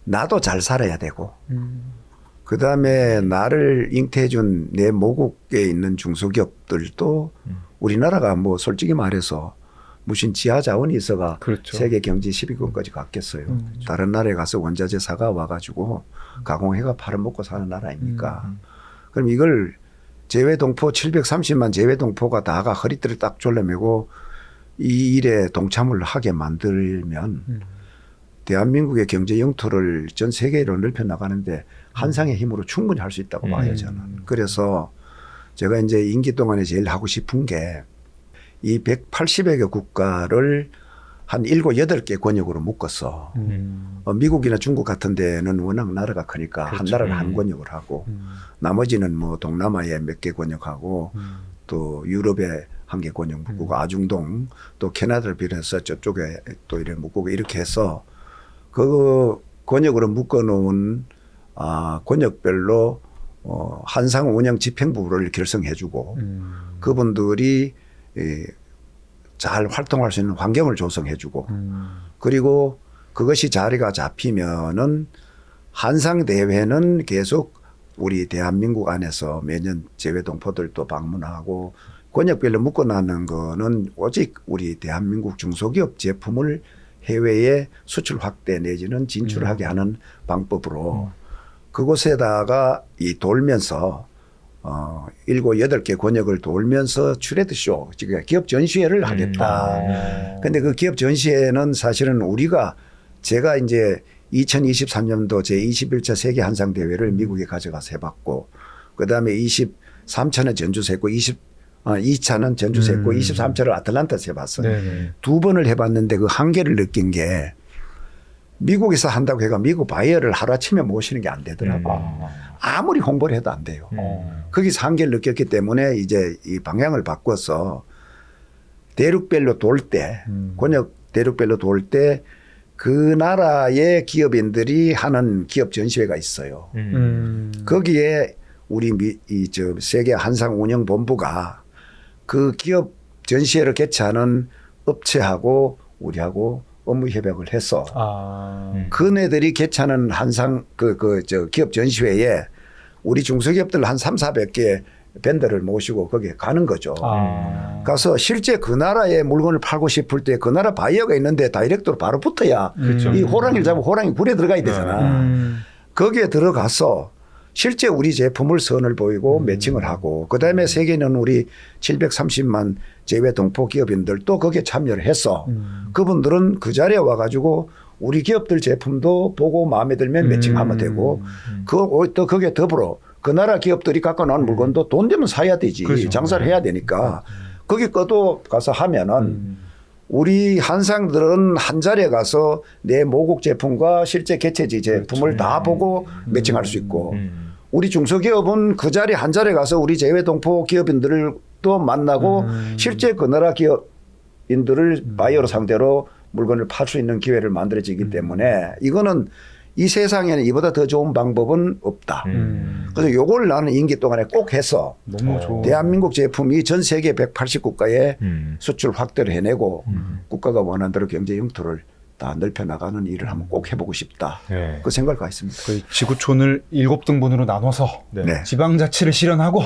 나도 잘 살아야 되고 그 다음에 나를 잉태해준 내 모국에 있는 중소기업들도 우리나라가 뭐 솔직히 말해서 무슨 지하 자원이 있어가 그렇죠. 세계 경제 10위권까지 갔겠어요. 다른 나라에 가서 원자재 사가 와가지고 가공해가 팔아먹고 사는 나라 아닙니까? 그럼 이걸 재외동포 730만 재외동포가 다가 허리띠를 딱 졸라매고 이 일에 동참을 하게 만들면 대한민국의 경제 영토를 전 세계로 넓혀 나가는데 한상의 힘으로 충분히 할 수 있다고 봐요, 저는. 그래서 제가 이제 임기 동안에 제일 하고 싶은 게 이 180여 개 국가를 한 7, 8개 권역으로 묶어서 미국이나 중국 같은 데는 워낙 나라가 크니까 한 나라를 한 권역을 하고 나머지는 뭐 동남아에 몇 개 권역하고 또 유럽에 한 개 권역 묶고 아중동 또 캐나다를 비롯해서 저쪽에 또 이렇게 묶고 이렇게 해서 그 권역으로 묶어놓은 권역별로 한상 운영 집행부를 결성해주고 그분들이 잘 활동할 수 있는 환경을 조성해주고 그리고 그것이 자리가 잡히면은 한상 대회는 계속 우리 대한민국 안에서 매년 재외동포들도 방문하고 권역별로 묶어놨는 거는 오직 우리 대한민국 중소기업 제품을 해외에 수출 확대 내지는 진출하게 하는 방법으로 그곳에다가 이 돌면서 7, 8개 권역을 돌면서 추레드쇼, 즉 기업 전시회를 하겠다. 근데 그 기업 전시회는 사실은 제가 이제 2023년도 제21차 세계 한상 대회를 미국에 가져가서 해봤고, 그 다음에 23차는 전주에서 했고, 2차는 전주에서 했고, 23차를 아틀란타에서 해봤어요. 네네. 2번을 해봤는데 그 한계를 느낀 게 미국에서 한다고 해가 미국 바이어를 하루아침에 모시는 게 안 되더라고. 아무리 홍보를 해도 안 돼요. 거기서 한계를 느꼈기 때문에 이제 이 방향을 바꿔서 대륙별로 돌 때, 권역 대륙별로 돌 때 그 나라의 기업인들이 하는 기업 전시회가 있어요. 거기에 우리 세계 한상 운영 본부가 그 기업 전시회를 개최하는 업체하고 우리하고 업무 협약을 해서 그네들이 개최하는 한상 기업 전시회에 우리 중소기업들 한 3, 400개 밴더를 모시고 거기에 가는 거죠. 가서 실제 그 나라의 물건을 팔고 싶을 때 그 나라 바이어가 있는데 다이렉트로 바로 붙어야 이 호랑이를 잡고 호랑이 굴에 들어가야 되잖아. 거기에 들어가서 실제 우리 제품을 선을 보이고 매칭을 하고 그다음에 세계는 우리 730만 재외 동포 기업인들도 거기에 참여를 해서 그분들은 그 자리에 와가지고 우리 기업들 제품도 보고 마음에 들면 매칭하면 되고 또 거기에 더불어 그 나라 기업들이 갖고 나온 물건도 돈 되면 사야 되지. 그렇죠. 장사를 해야 되니까 거기 것도 가서 하면은 우리 한상들은 한 자리에 가서 내 모국 제품과 실제 개체지 제품을 다 보고 매칭할 수 있고 우리 중소기업은 그 자리 한 자리에 가서 우리 재외동포 기업인들을 또 만나고 실제 그 나라 기업인들을 바이어로 상대로 물건을 팔 수 있는 기회를 만들어지기 때문에 이거는 이 세상에는 이보다 더 좋은 방법은 없다. 그래서 요걸 나는 임기 동안에 꼭 해서 너무 좋은. 대한민국 제품이 전 세계 180국가에 수출 확대를 해내고 국가가 원하는 대로 경제 영토를 다 넓혀 나가는 일을 한번 꼭 해보고 싶다. 네. 그 생각을 갖고 있습니다. 거의 지구촌을 7등분으로 나눠서 네. 지방자치를 실현하고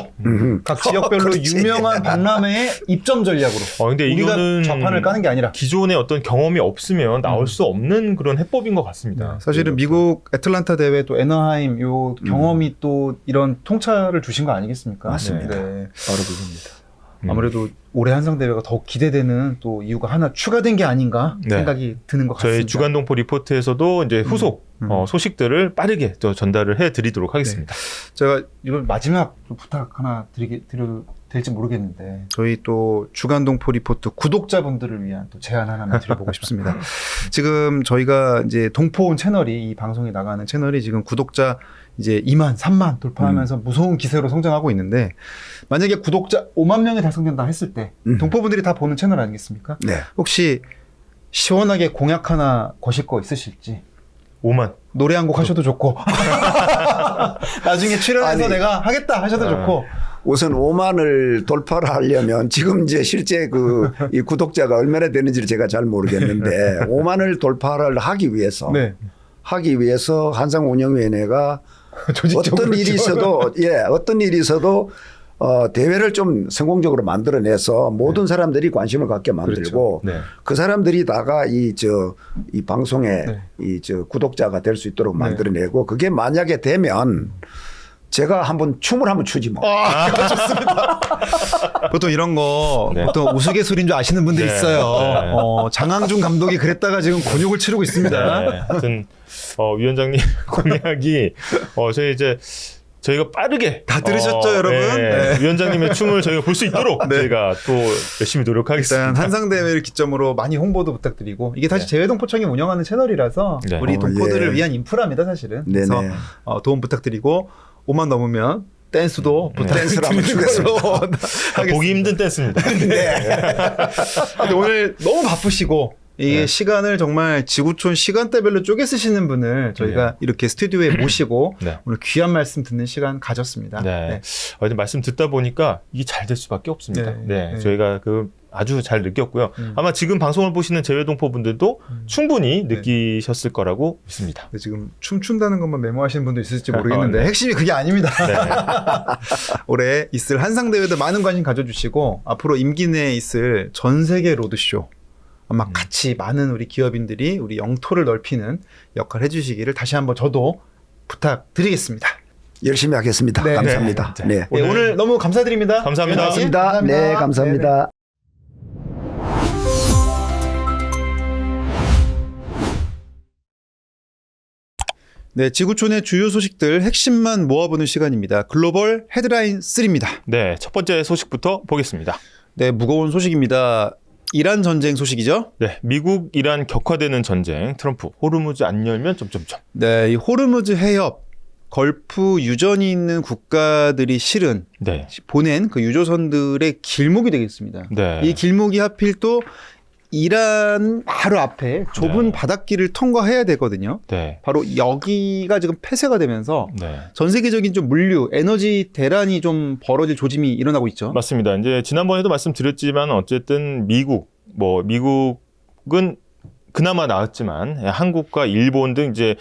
각 지역별로 그렇지. 유명한 박람회의 입점 전략으로 근데 우리가 이거는 좌판을 까는 게 아니라 기존의 어떤 경험이 없으면 나올 수 없는 그런 해법인 것 같습니다. 사실은 미국 애틀란타 대회 또 애너하임 요 경험이 또 이런 통찰을 주신 거 아니겠습니까? 맞습니다. 네. 바로 그겁니다. 아무래도 올해 한상 대회가 더욱 기대되는 또 이유가 하나 추가된 게 아닌가 네. 생각이 드는 것 같습니다. 저희 주간동포 리포트에서도 이제 후속 소식들을 빠르게 또 전달을 해드리도록 하겠습니다. 제가 이번 마지막 좀 부탁 하나 드려도 될지 모르겠는데 저희 또 주간동포 리포트 구독자분들을 위한 또 제안 하나만 드려보고 싶습니다. 지금 저희가 이제 동포온 채널이 이 방송이 나가는 채널이 지금 구독자 이제 2만, 3만 돌파하면서 무서운 기세로 성장하고 있는데 만약에 구독자 5만 명이 달성된다 했을 때 동포분들이 다 보는 채널 아니겠습니까? 네. 혹시 시원하게 공약 하나 거실 거 있으실지 5만. 노래 한 곡 하셔도 좋고 나중에 출연해서 아니, 내가 하겠다 하셔도 좋고 우선 5만을 돌파를 하려면 지금 이제 실제 이 구독자가 얼마나 되는지를 제가 잘 모르겠는데 5만을 돌파를 하기 위해서 네. 한상운영위원회가 조직적으로 어떤 일이 있어도 어떤 일이 있어도 대회를 좀 성공적으로 만들어내서 모든 사람들이 관심을 갖게 만들고 네. 그 사람들이다가 이 방송의 네. 구독자가 될 수 있도록 만들어내고 그게 만약에 되면 제가 춤을 한번 추지 뭐. 보통 이런 거 네. 보통 우스갯소리인 줄 아시는 분들이 네. 있어요. 네. 장항준 감독이 그랬다가 지금 곤욕을 치르고 있습니다. 네. 하여튼 위원장님 공약이 저희가 빠르게 다 들으셨죠, 여러분? 네. 위원장님의 춤을 저희가 볼 수 있도록 저희가 또 열심히 노력하겠습니다. 일단 한상대회를 기점으로 많이 홍보도 부탁드리고 이게 사실 재외동포청이 운영하는 채널이라서 네. 우리 동포들을 예. 위한 인프라입니다 사실은. 네네. 그래서 도움 부탁드리고 5만 넘으면 댄스도 댄스를 한번 부탁드리는 걸로 하겠습니다. 보기 힘든 댄스입니다. 근데 오늘 너무 바쁘시고 이게 네. 시간을 정말 지구촌 시간대별로 쪼개 쓰시는 분을 저희가 이렇게 스튜디오에 모시고 네. 오늘 귀한 말씀 듣는 시간 가졌습니다. 네. 말씀 듣다 보니까 이게 잘 될 수밖에 없습니다. 네. 네. 저희가 아주 잘 느꼈고요. 아마 지금 방송을 보시는 재외동포 분들도 충분히 느끼셨을 거라고 믿습니다. 근데 지금 춤춘다는 것만 메모하시는 분도 있을지 모르겠는데 네. 핵심이 그게 아닙니다. 네. 올해 있을 한상대회도 많은 관심 가져주시고 앞으로 임기 내에 있을 전 세계 로드쇼 아마 같이 많은 우리 기업인들이 우리 영토를 넓히는 역할을 해주시기를 다시 한번 저도 부탁드리겠습니다. 열심히 하겠습니다. 네. 감사합니다. 네. 네. 네, 오늘 너무 감사드립니다. 감사합니다. 위원장님, 감사합니다. 네, 감사합니다. 네, 지구촌의 주요 소식들 핵심만 모아보는 시간입니다. 글로벌 헤드라인 3입니다. 네, 첫 번째 소식부터 보겠습니다. 네, 무거운 소식입니다. 이란 전쟁 소식이죠? 네, 미국 이란 격화되는 전쟁, 트럼프 호르무즈 안 열면 점점점. 네, 이 호르무즈 해협, 걸프 유전이 있는 국가들이 실은 네, 보낸 그 유조선들의 길목이 되겠습니다. 네. 이 길목이 하필 또 이란 바로 앞에 좁은 네. 바닷길을 통과해야 되거든요. 네, 바로 여기가 지금 폐쇄가 되면서 네. 전 세계적인 좀 물류, 에너지 대란이 좀 벌어질 조짐이 일어나고 있죠. 맞습니다. 이제 지난번에도 말씀드렸지만 어쨌든 미국은 그나마 나았지만 한국과 일본 등 이제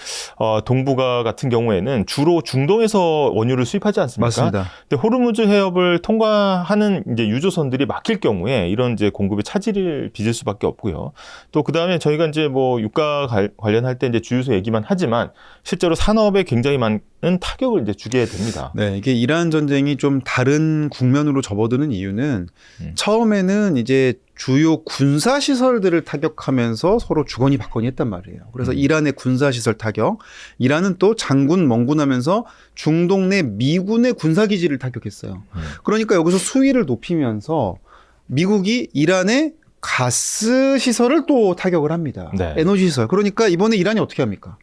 동북아 같은 경우에는 주로 중동에서 원유를 수입하지 않습니까? 맞습니다. 근데 호르무즈 해협을 통과하는 이제 유조선들이 막힐 경우에 이런 이제 공급에 차질을 빚을 수밖에 없고요. 또 그 다음에 저희가 이제 유가 관련할 때 이제 주유소 얘기만 하지만 실제로 산업에 굉장히 많은 타격을 이제 주게 됩니다. 네, 이게 이란 전쟁이 좀 다른 국면으로 접어드는 이유는 처음에는 이제 주요 군사 시설들을 타격하면서 서로 주거니 받거니 했단 말이에요. 그래서 이란의 군사 시설 타격, 이란은 또 장군 멍군하면서 중동 내 미군의 군사 기지를 타격했어요. 그러니까 여기서 수위를 높이면서 미국이 이란의 가스 시설을 또 타격을 합니다. 네. 에너지 시설. 그러니까 이번에 이란이 어떻게 합니까?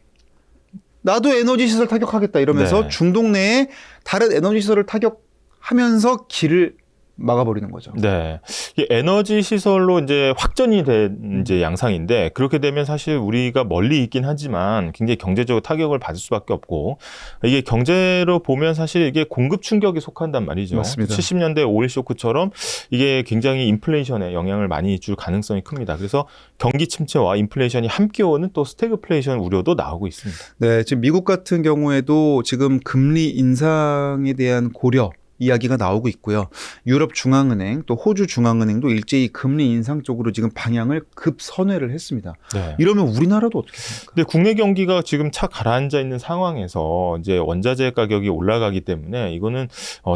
나도 에너지 시설 타격하겠다 이러면서 네. 중동 내에 다른 에너지 시설을 타격하면서 길을 막아버리는 거죠. 네. 이게 에너지 시설로 이제 확전이 된 이제 양상인데 그렇게 되면 사실 우리가 멀리 있긴 하지만 굉장히 경제적으로 타격을 받을 수밖에 없고 이게 경제로 보면 사실 이게 공급 충격에 속한단 말이죠. 맞습니다. 70년대 오일 쇼크처럼 이게 굉장히 인플레이션에 영향을 많이 줄 가능성이 큽니다. 그래서 경기 침체와 인플레이션이 함께 오는 또 스태그플레이션 우려도 나오고 있습니다. 네, 지금 미국 같은 경우에도 지금 금리 인상에 대한 고려 이야기가 나오고 있고요. 유럽 중앙은행 또 호주 중앙은행도 일제히 금리 인상 쪽으로 지금 방향을 급선회를 했습니다. 네. 이러면 우리나라도 어떻게 됩니까? 근데 국내 경기가 지금 차 가라앉아 있는 상황에서 이제 원자재 가격이 올라가기 때문에 이거는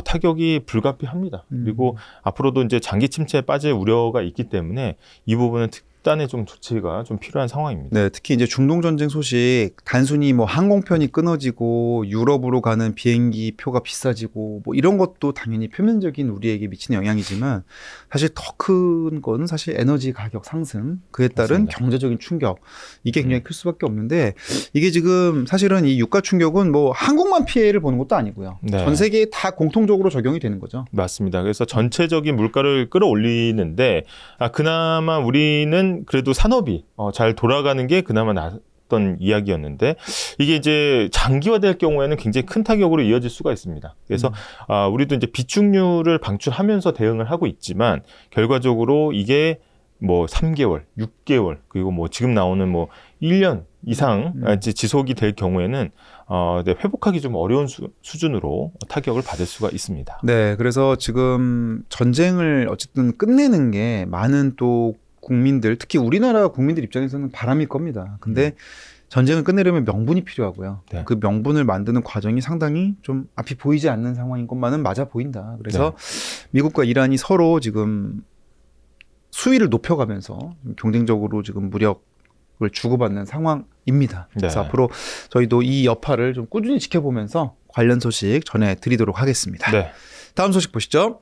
타격이 불가피합니다. 그리고 앞으로도 이제 장기 침체에 빠질 우려가 있기 때문에 이 부분은 특단의 좀 조치가 좀 필요한 상황입니다. 네, 특히 이제 중동 전쟁 소식 단순히 항공편이 끊어지고 유럽으로 가는 비행기 표가 비싸지고 이런 것도 당연히 표면적인 우리에게 미치는 영향이지만 사실 더 큰 건 사실 에너지 가격 상승 그에 따른 맞습니다. 경제적인 충격 이게 굉장히 클 수밖에 없는데 이게 지금 사실은 이 유가 충격은 한국만 피해를 보는 것도 아니고요. 네. 전 세계에 다 공통적으로 적용이 되는 거죠. 맞습니다. 그래서 전체적인 물가를 끌어올리는데 그나마 우리는 그래도 산업이 잘 돌아가는 게 그나마 낫던 이야기였는데 이게 이제 장기화될 경우에는 굉장히 큰 타격으로 이어질 수가 있습니다. 그래서 우리도 이제 비축률을 방출하면서 대응을 하고 있지만 결과적으로 이게 뭐 3개월, 6개월 그리고 뭐 지금 나오는 뭐 1년 이상 이제 지속이 될 경우에는 네, 회복하기 좀 어려운 수준으로 타격을 받을 수가 있습니다. 네, 그래서 지금 전쟁을 어쨌든 끝내는 게 많은 또 국민들, 특히 우리나라 국민들 입장에서는 바람일 겁니다. 근데 전쟁을 끝내려면 명분이 필요하고요. 네. 그 명분을 만드는 과정이 상당히 좀 앞이 보이지 않는 상황인 것만은 맞아 보인다. 그래서 미국과 이란이 서로 지금 수위를 높여가면서 경쟁적으로 지금 무력을 주고받는 상황입니다. 그래서 네. 앞으로 저희도 이 여파를 좀 꾸준히 지켜보면서 관련 소식 전해드리도록 하겠습니다. 네. 다음 소식 보시죠.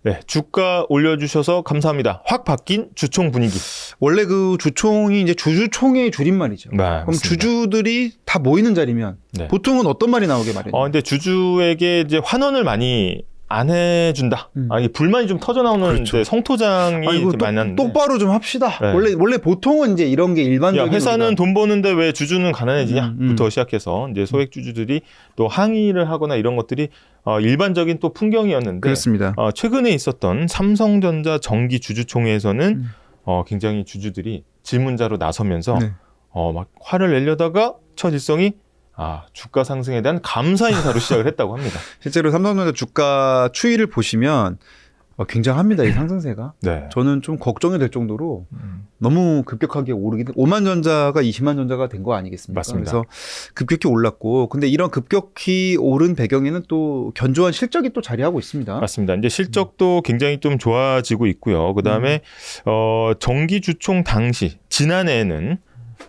네, 주가 올려주셔서 감사합니다. 확 바뀐 주총 분위기. 원래 그 주총이 이제 주주총회의 줄임말이죠. 네, 그럼 맞습니다. 주주들이 다 모이는 자리면 네. 보통은 어떤 말이 나오게 마련이에요? 근데 주주에게 이제 환원을 많이 안 해준다. 이 불만이 좀 터져 나오는 그렇죠. 이제 성토장이 아이고, 많이 났는데. 똑바로 좀 합시다. 네. 원래 보통은 이제 이런 게 야, 일반적인 회사는 돈 버는데 왜 주주는 가난해지냐?부터 시작해서 이제 소액 주주들이 또 항의를 하거나 이런 것들이 일반적인 또 풍경이었는데. 그렇습니다. 최근에 있었던 삼성전자 정기 주주총회에서는 굉장히 주주들이 질문자로 나서면서 네. 막 화를 내려다가 첫 일성이 주가 상승에 대한 감사 인사로 시작을 했다고 합니다. 실제로 삼성전자 주가 추이를 보시면 굉장합니다. 이 상승세가. 네. 저는 좀 걱정이 될 정도로 너무 급격하게 오르긴 5만 전자가 20만 전자가 된 거 아니겠습니까? 맞습니다. 그래서 급격히 올랐고 근데 이런 급격히 오른 배경에는 또 견조한 실적이 또 자리하고 있습니다. 맞습니다. 이제 실적도 굉장히 좀 좋아지고 있고요. 그 다음에 정기 주총 당시 지난해에는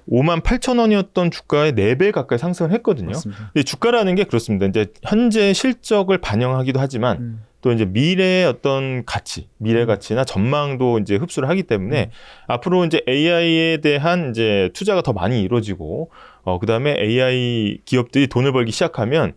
5만 8천 원이었던 주가의 4배 가까이 상승을 했거든요. 맞습니다. 근데 주가라는 게 그렇습니다. 이제 현재 실적을 반영하기도 하지만 또 이제 미래의 어떤 가치, 미래 가치나 전망도 이제 흡수를 하기 때문에 앞으로 이제 AI에 대한 이제 투자가 더 많이 이루어지고 그다음에 AI 기업들이 돈을 벌기 시작하면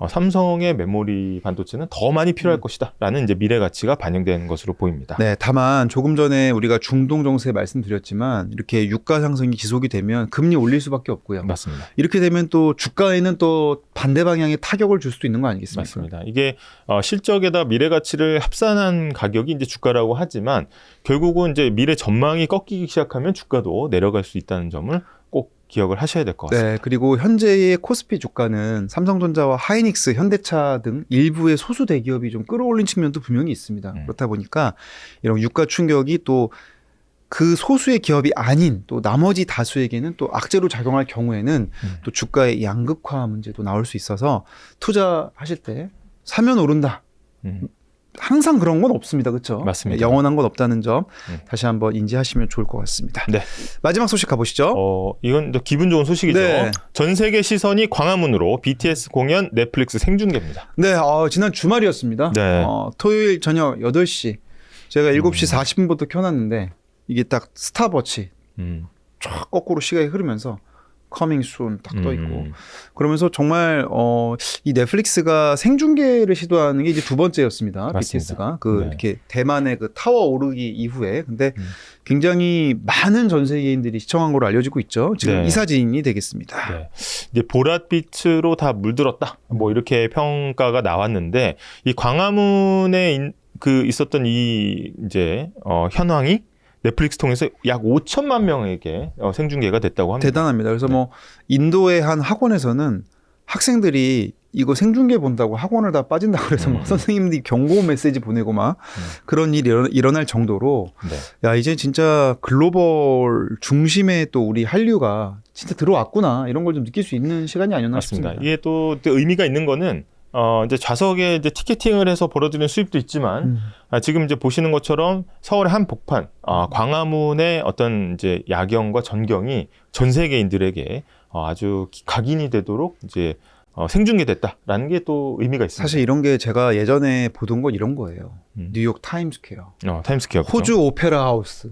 삼성의 메모리 반도체는 더 많이 필요할 것이다라는 이제 미래 가치가 반영되는 것으로 보입니다. 네, 다만 조금 전에 우리가 중동 정세 말씀드렸지만 이렇게 유가 상승이 지속이 되면 금리 올릴 수밖에 없고요. 맞습니다. 이렇게 되면 또 주가에는 또 반대 방향의 타격을 줄 수도 있는 거 아니겠습니까? 맞습니다. 이게 실적에다 미래 가치를 합산한 가격이 이제 주가라고 하지만 결국은 이제 미래 전망이 꺾이기 시작하면 주가도 내려갈 수 있다는 점을 꼭 기억을 하셔야 될 것 같습니다. 네, 그리고 현재의 코스피 주가는 삼성전자와 하이닉스, 현대차 등 일부의 소수 대기업이 좀 끌어올린 측면도 분명히 있습니다. 그렇다 보니까 이런 유가 충격이 또 그 소수의 기업이 아닌 또 나머지 다수에게는 또 악재로 작용할 경우에는 또 주가의 양극화 문제도 나올 수 있어서 투자하실 때 사면 오른다. 항상 그런 건 없습니다. 그렇죠? 맞습니다. 영원한 건 없다는 점 다시 한번 인지하시면 좋을 것 같습니다. 네. 마지막 소식 가보시죠. 이건 또 기분 좋은 소식이죠. 네. 전 세계 시선이 광화문으로 BTS 공연 넷플릭스 생중계입니다. 네, 지난 주말이었습니다. 네. 토요일 저녁 8시 제가 7시 40분부터 켜놨는데 이게 딱 스탑워치 쫙 거꾸로 시간이 흐르면서 커밍 순 딱 떠 있고 그러면서 정말 이 넷플릭스가 생중계를 시도하는 게 이제 두 번째였습니다. 맞습니다. BTS가 네. 이렇게 대만의 그 타워 오르기 이후에 근데 굉장히 많은 전 세계인들이 시청한 걸로 알려지고 있죠. 지금 네. 이 사진이 되겠습니다. 네. 이제 보랏빛으로 다 물들었다. 뭐 이렇게 평가가 나왔는데 이 광화문에 있었던 이 이제 현황이 넷플릭스 통해서 약 5천만 명에게 생중계가 됐다고 합니다. 대단합니다. 그래서 뭐 인도의 한 학원에서는 학생들이 이거 생중계 본다고 학원을 다 빠진다고 그래서 막 선생님들이 경고 메시지 보내고 막 그런 일이 일어날 정도로 네. 야 이제 진짜 글로벌 중심에 또 우리 한류가 진짜 들어왔구나 이런 걸 좀 느낄 수 있는 시간이 아니었나 맞습니다. 싶습니다. 이게 또 의미가 있는 거는 이제 좌석에 이제 티켓팅을 해서 벌어들이는 수입도 있지만 지금 이제 보시는 것처럼 서울의 한복판, 광화문의 어떤 이제 야경과 전경이 전 세계인들에게 아주 각인이 되도록 이제 생중계됐다라는 게 또 의미가 있습니다. 사실 이런 게 제가 예전에 보던 건 이런 거예요. 뉴욕 타임스퀘어, 타임스퀘어, 호주 오페라 하우스.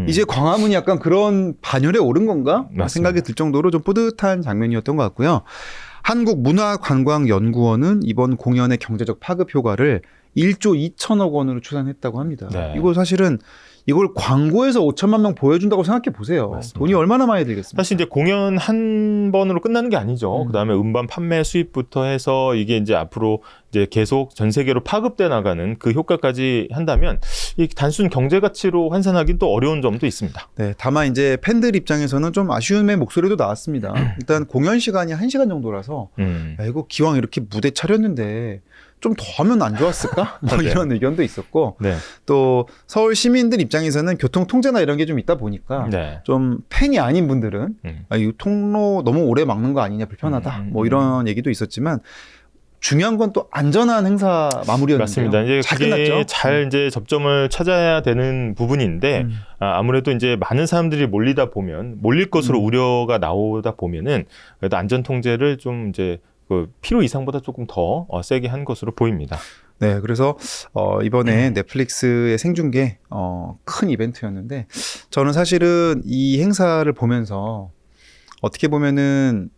이제 광화문이 약간 그런 반열에 오른 건가? 맞습니다. 생각이 들 정도로 좀 뿌듯한 장면이었던 것 같고요. 한국문화관광연구원은 이번 공연의 경제적 파급 효과를 1조 2천억 원으로 추산했다고 합니다. 네. 이거 사실은 이걸 광고에서 5천만 명 보여준다고 생각해 보세요. 맞습니다. 돈이 얼마나 많이 들겠습니까? 사실 이제 공연 한 번으로 끝나는 게 아니죠. 음. 그다음에 음반 판매 수입부터 해서 이게 이제 앞으로 이제 계속 전 세계로 파급돼 나가는 그 효과까지 한다면 이 단순 경제 가치로 환산하기는 또 어려운 점도 있습니다. 네, 다만 이제 팬들 입장에서는 좀 아쉬움의 목소리도 나왔습니다. 일단 공연 시간이 1시간 정도라서 야, 이거 기왕 이렇게 무대 차렸는데 좀 더 하면 안 좋았을까? 뭐 네. 이런 의견도 있었고 네. 또 서울 시민들 입장에서는 교통 통제나 이런 게 좀 있다 보니까 네. 좀 팬이 아닌 분들은 이 통로 너무 오래 막는 거 아니냐 불편하다 뭐 이런 얘기도 있었지만 중요한 건 또 안전한 행사 마무리였는데요. 맞습니다. 이제 잘 그게 끝났죠. 잘 이제 접점을 찾아야 되는 부분인데 아무래도 이제 많은 사람들이 몰릴 것으로 우려가 나오다 보면은 그래도 안전 통제를 좀 이제 그 필요 이상보다 조금 더 세게 한 것으로 보입니다. 네, 그래서 이번에 넷플릭스의 생중계 큰 이벤트였는데 저는 사실은 이 행사를 보면서 어떻게 보면은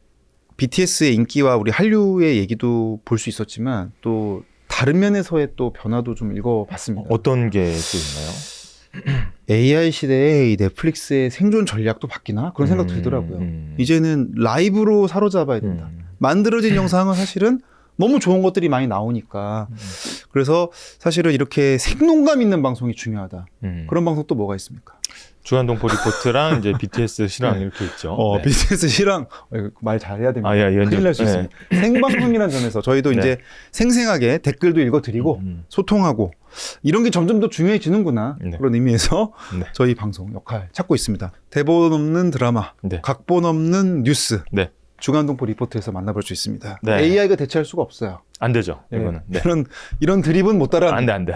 BTS의 인기와 우리 한류의 얘기도 볼 수 있었지만 또 다른 면에서의 또 변화도 좀 읽어봤습니다. 어떤 게 또 있나요? AI 시대에 이 넷플릭스의 생존 전략도 바뀌나 그런 생각 들더라고요. 이제는 라이브로 사로잡아야 된다. 만들어진 영상은 사실은 너무 좋은 것들이 많이 나오니까 그래서 사실은 이렇게 생동감 있는 방송이 중요하다. 그런 방송 또 뭐가 있습니까? 주간동포 리포트랑 이제 BTS 실황 이렇게 있죠. 네. BTS 실황 말 잘해야 됩니다. 예, 큰일 날 수 있습니다. 생방송이라는 점에서 저희도 네. 이제 생생하게 댓글도 읽어드리고 소통하고 이런 게 점점 더 중요해지는구나 네. 그런 의미에서 네. 저희 방송 역할 찾고 있습니다. 대본 없는 드라마, 네. 각본 없는 뉴스. 네. 주간동포 리포트에서 만나볼 수 있습니다. 네. AI가 대체할 수가 없어요. 안 되죠. 네. 이거는. 네. 이런 드립은 못 따라. 안 돼.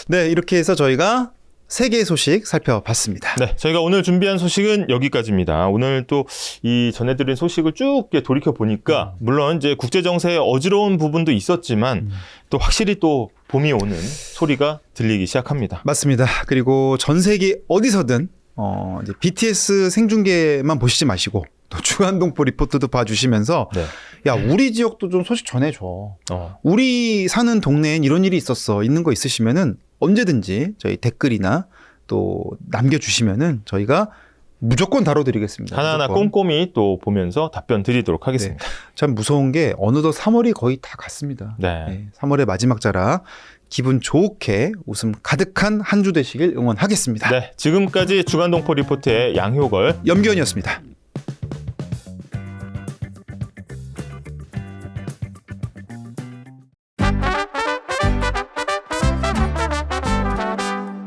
네, 이렇게 해서 저희가 세계의 소식 살펴봤습니다. 네, 저희가 오늘 준비한 소식은 여기까지입니다. 오늘 또 이 전해드린 소식을 쭉 돌이켜 보니까 물론 이제 국제 정세에 어지러운 부분도 있었지만 또 확실히 또 봄이 오는 소리가 들리기 시작합니다. 맞습니다. 그리고 전 세계 어디서든 이제 BTS 생중계만 보시지 마시고 또 주간동포 리포트도 봐주시면서 네. 야 우리 지역도 좀 소식 전해줘. 어. 우리 사는 동네엔 이런 일이 있었어. 있는 거 있으시면은 언제든지 저희 댓글이나 또 남겨주시면은 저희가 무조건 다뤄드리겠습니다. 하나하나 무조건. 꼼꼼히 또 보면서 답변 드리도록 하겠습니다. 참 무서운 게 어느덧 3월이 거의 다 갔습니다. 네. 3월의 마지막 자라 기분 좋게 웃음 가득한 한 주 되시길 응원하겠습니다. 네, 지금까지 주간동포 리포트의 양효걸 염기현이었습니다.